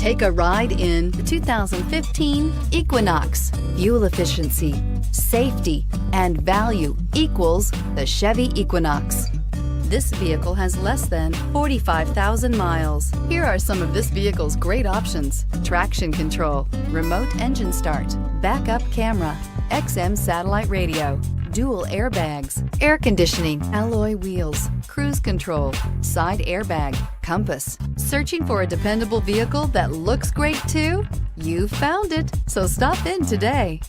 Take a ride in the 2015 Equinox. Fuel efficiency, safety, and value equals the Chevy Equinox. This vehicle has less than 45,000 miles. Here are some of this vehicle's great options: traction control, remote engine start, backup camera, XM satellite radio, dual airbags, air conditioning, alloy wheels, cruise control, side airbag, compass. Searching for a dependable vehicle that looks great too? You found it, so stop in today.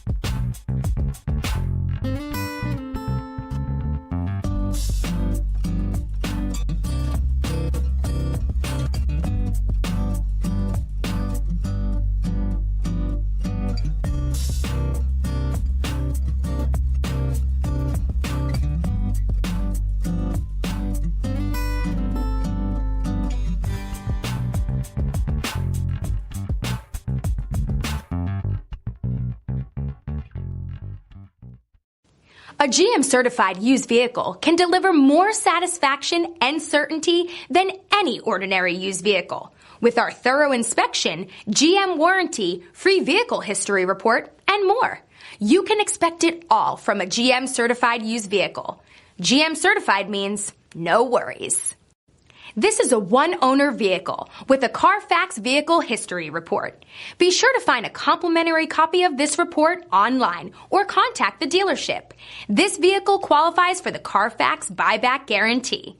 A GM-certified used vehicle can deliver more satisfaction and certainty than any ordinary used vehicle. With our thorough inspection, GM warranty, free vehicle history report, and more. You can expect it all from a GM-certified used vehicle. GM-certified means no worries. This is a one-owner vehicle with a Carfax Vehicle History Report. Be sure to find a complimentary copy of this report online or contact the dealership. This vehicle qualifies for the Carfax Buyback Guarantee.